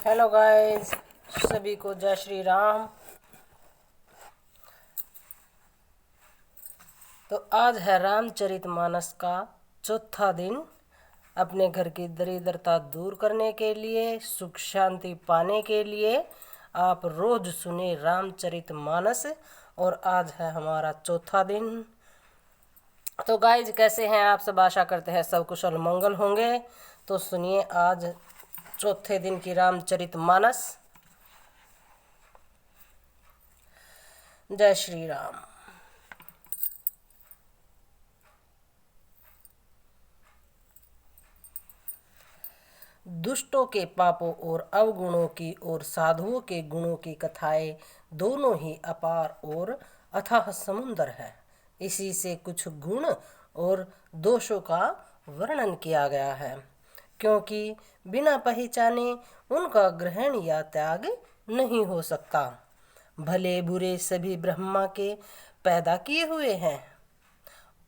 Hello guys, सभी को जय श्री राम। तो आज है रामचरितमानस का चौथा दिन। अपने घर की दरिद्रता दूर करने के लिए, सुख शांति पाने के लिए आप रोज सुने रामचरितमानस। और आज है हमारा चौथा दिन। तो गाइज, कैसे हैं आप सब? आशा करते हैं सब कुशल मंगल होंगे। तो सुनिए आज चौथे दिन की रामचरितमानस। जय श्री राम। दुष्टों के पापों और अवगुणों की और साधुओं के गुणों की कथाएं दोनों ही अपार और अथाह समुद्र है। इसी से कुछ गुण और दोषों का वर्णन किया गया है, क्योंकि बिना पहचाने उनका ग्रहण या त्याग नहीं हो सकता। भले बुरे सभी ब्रह्मा के पैदा किए हुए हैं,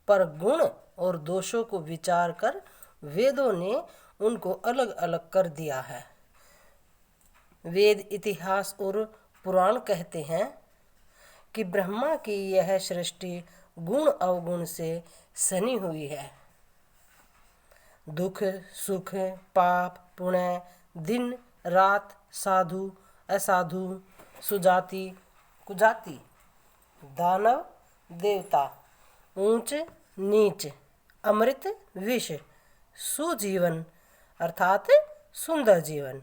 पर गुण और दोषों को विचार कर वेदों ने उनको अलग अलग कर दिया है। वेद, इतिहास और पुराण कहते हैं कि ब्रह्मा की यह सृष्टि गुण अवगुण से सनी हुई है। दुख सुख, पाप पुण्य, दिन रात, साधु असाधु, सुजाति कुजाति, दानव देवता, ऊंच नीच, अमृत विष, सुजीवन अर्थात सुंदर जीवन,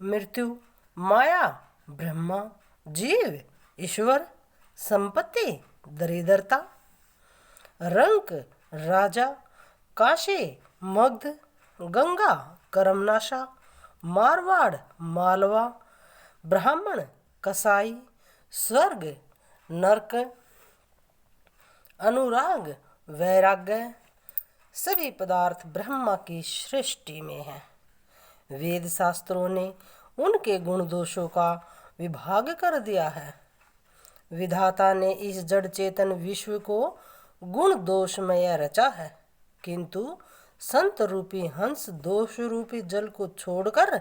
मृत्यु माया, ब्रह्मा जीव ईश्वर, संपत्ति दरिद्रता, रंक राजा, काशी मगध, गंगा करमनाशा, मारवाड़ मालवा, ब्राह्मण कसाई, स्वर्ग नरक, अनुराग वैराग्य, सभी पदार्थ ब्रह्मा की सृष्टि में हैं। वेद शास्त्रों ने उनके गुण दोषों का विभाग कर दिया है। विधाता ने इस जड़ चेतन विश्व को गुण दोषमय रचा है, किंतु संत रूपी हंस दोष रूपी जल को छोड़कर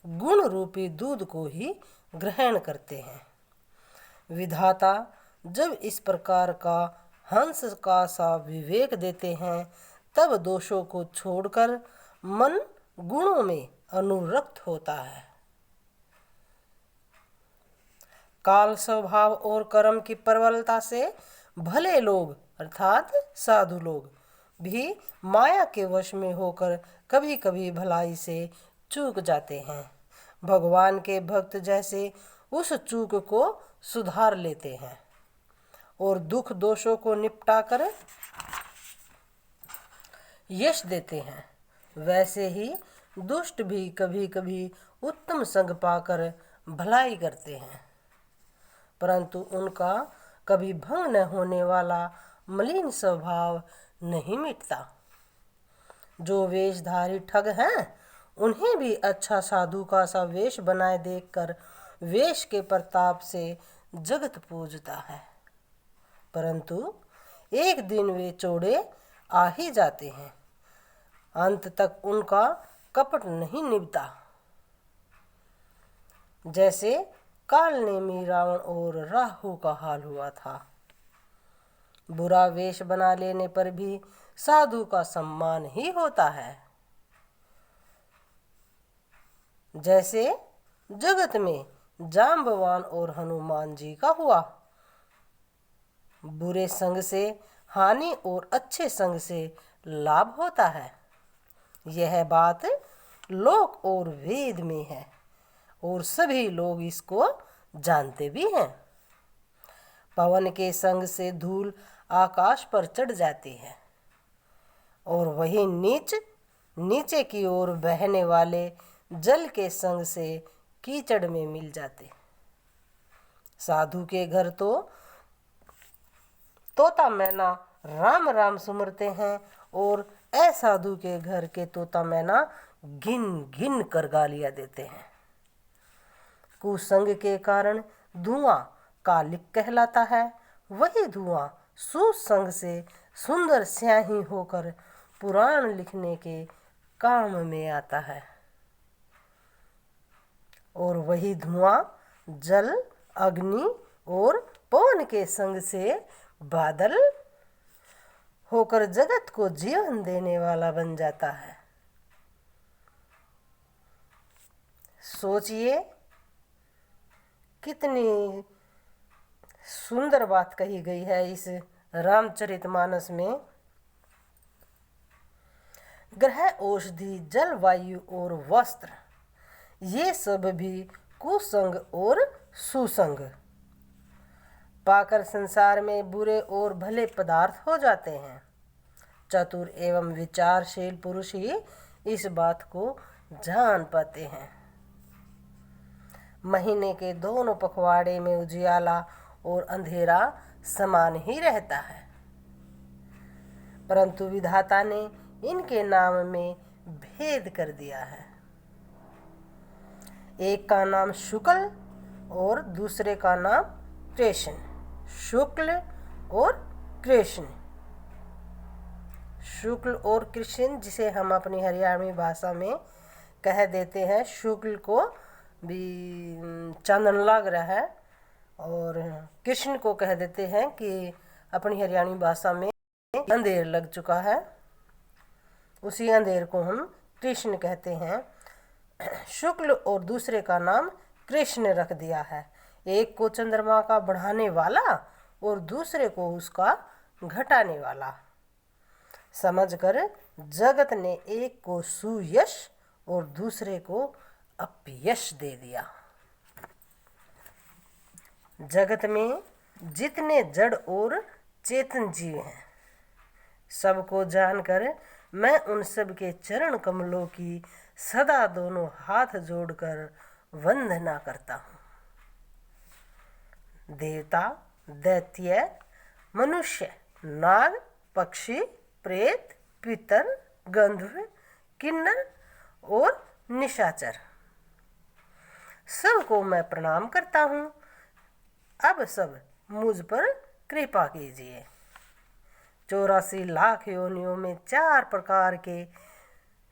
गुण रूपी दूध को ही ग्रहण करते हैं। विधाता जब इस प्रकार का हंस का सा विवेक देते हैं, तब दोषों को छोड़कर मन गुणों में अनुरक्त होता है। काल स्वभाव और कर्म की प्रबलता से भले लोग अर्थात साधु लोग भी माया के वश में होकर कभी कभी भलाई से चूक जाते हैं। भगवान के भक्त जैसे उस चूक को सुधार लेते हैं और दुख दोषों को निपटाकर यश देते हैं, वैसे ही दुष्ट भी कभी कभी उत्तम संग पाकर भलाई करते हैं, परंतु उनका कभी भंग न होने वाला मलिन स्वभाव नहीं मिटता। जो वेशधारी ठग हैं, उन्हें भी अच्छा साधु का सा वेश बनाए देखकर वेश के प्रताप से जगत पूजता है, परंतु एक दिन वे चोड़े आ ही जाते हैं। अंत तक उनका कपट नहीं निभता। जैसे काल नेमी रावण और राहु का हाल हुआ था। बुरा वेश बना लेने पर भी साधु का सम्मान ही होता है। जैसे जगत में जाम्बवान और हनुमान जी का हुआ। बुरे संग से हानि और अच्छे संग से लाभ होता है। यह बात लोक और वेद में है और सभी लोग इसको जानते भी हैं। पवन के संग से धूल आकाश पर चढ़ जाती है और वही नीचे की ओर बहने वाले जल के संग से कीचड़ में मिल जाते। साधु के घर तो तोता मैना राम राम सुमरते हैं और असाधु के घर के तोता मैना गिन गिन कर गालियां देते हैं। कुसंग के कारण धुआं कालिक कहलाता है, वही धुआं सुसंग से सुंदर स्याही होकर पुराण लिखने के काम में आता है। और वही धुआं जल, अग्नि और पवन के संग से बादल होकर जगत को जीवन देने वाला बन जाता है। सोचिए, कितनी सुंदर बात कही गई है इस रामचरितमानस में। ग्रह, औषधि, जल, वायु और वस्त्र, ये सब भी कुसंग और सुसंग पाकर संसार में बुरे और भले पदार्थ हो जाते हैं। चतुर एवं विचारशील पुरुष ही इस बात को जान पाते हैं। महीने के दोनों पखवाड़े में उजियाला और अंधेरा समान ही रहता है, परंतु विधाता ने इनके नाम में भेद कर दिया है। एक का नाम शुक्ल और दूसरे का नाम कृष्ण। शुक्ल और कृष्ण, शुक्ल और कृष्ण, जिसे हम अपनी हरियाणवी भाषा में कह देते हैं। शुक्ल को भी चांदन लग रहा है और कृष्ण को कह देते हैं कि अपनी हरियाणवी भाषा में अंधेर लग चुका है। उसी अंधेर को हम कृष्ण कहते हैं। शुक्ल और दूसरे का नाम कृष्ण रख दिया है। एक को चंद्रमा का बढ़ाने वाला और दूसरे को उसका घटाने वाला समझकर जगत ने एक को सुयश और दूसरे को अपयश दे दिया। जगत में जितने जड़ और चेतन जीव हैं, सबको जानकर मैं उन सब के चरण कमलों की सदा दोनों हाथ जोड़कर वंदना करता हूँ। देवता, दैत्य, मनुष्य, नाग, पक्षी, प्रेत, पितर, गंधर्व, किन्नर और निशाचर, सबको मैं प्रणाम करता हूँ। अब सब मुझ पर कृपा कीजिए। 84 लाख योनियों में 4 प्रकार के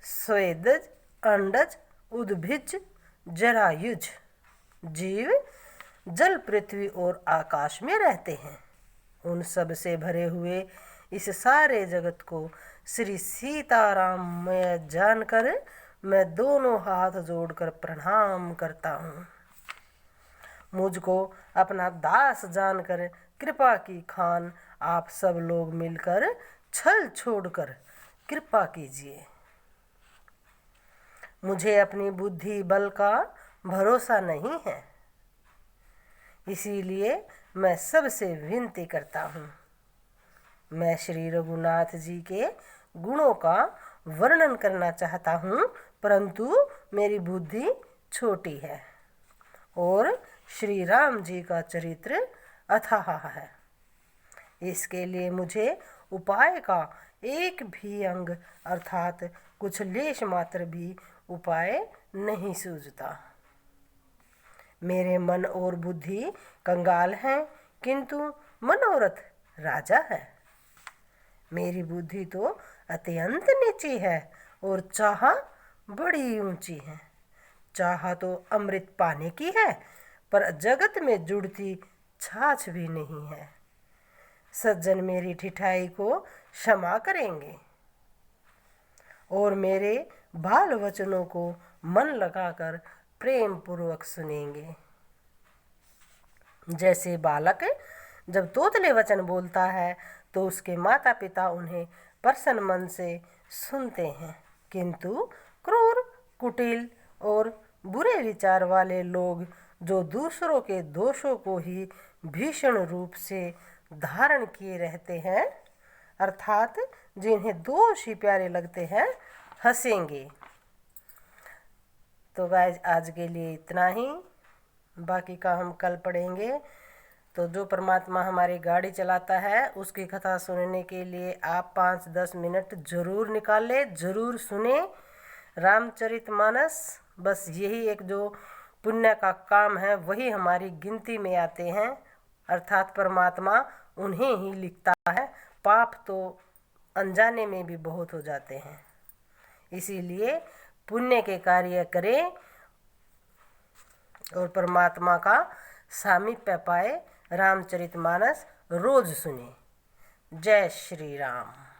स्वेदज, अंडज, उद्भिज, जरायुज जीव जल, पृथ्वी और आकाश में रहते हैं। उन सब से भरे हुए इस सारे जगत को श्री सीताराम में जानकर मैं दोनों हाथ जोड़कर प्रणाम करता हूँ। मुझको अपना दास जानकर कृपा की खान आप सब लोग मिलकर छल छोड़कर कृपा कीजिए। मुझे अपनी बुद्धि बल का भरोसा नहीं है, इसीलिए मैं सबसे विनती करता हूँ। मैं श्री रघुनाथ जी के गुणों का वर्णन करना चाहता हूँ, परंतु मेरी बुद्धि छोटी है और श्री राम जी का चरित्र अथाह है। इसके लिए मुझे उपाय का एक भी अंग अर्थात कुछ लेश मात्र भी उपाय नहीं सूझता। मेरे मन और बुद्धि कंगाल हैं, किंतु मनोरथ राजा है। मेरी बुद्धि तो अत्यंत नीची है और चाह बड़ी ऊंची है। चाह तो अमृत पाने की है, पर जगत में जुड़ती छाछ भी नहीं है। सज्जन मेरी ठिठाई को क्षमा करेंगे और मेरे बाल वचनों को मन लगाकर प्रेम पूर्वक सुनेंगे। जैसे बालक जब तोतले वचन बोलता है तो उसके माता पिता उन्हें प्रसन्न मन से सुनते हैं, किंतु क्रूर, कुटिल और बुरे विचार वाले लोग जो दूसरों के दोषों को ही भीषण रूप से धारण किए रहते हैं, अर्थात जिन्हें दोष ही प्यारे लगते हैं, हंसेंगे। तो गाइज आज के लिए इतना ही, बाकी का हम कल पढ़ेंगे। तो जो परमात्मा हमारी गाड़ी चलाता है उसकी कथा सुनने के लिए आप 5-10 मिनट ज़रूर निकालें, ज़रूर सुने रामचरितमानस। बस यही एक जो पुण्य का काम है वही हमारी गिनती में आते हैं, अर्थात परमात्मा उन्हें ही लिखता है। पाप तो अनजाने में भी बहुत हो जाते हैं, इसीलिए पुण्य के कार्य करें और परमात्मा का सामीप्य पाए रामचरितमानस रोज सुने। जय श्री राम।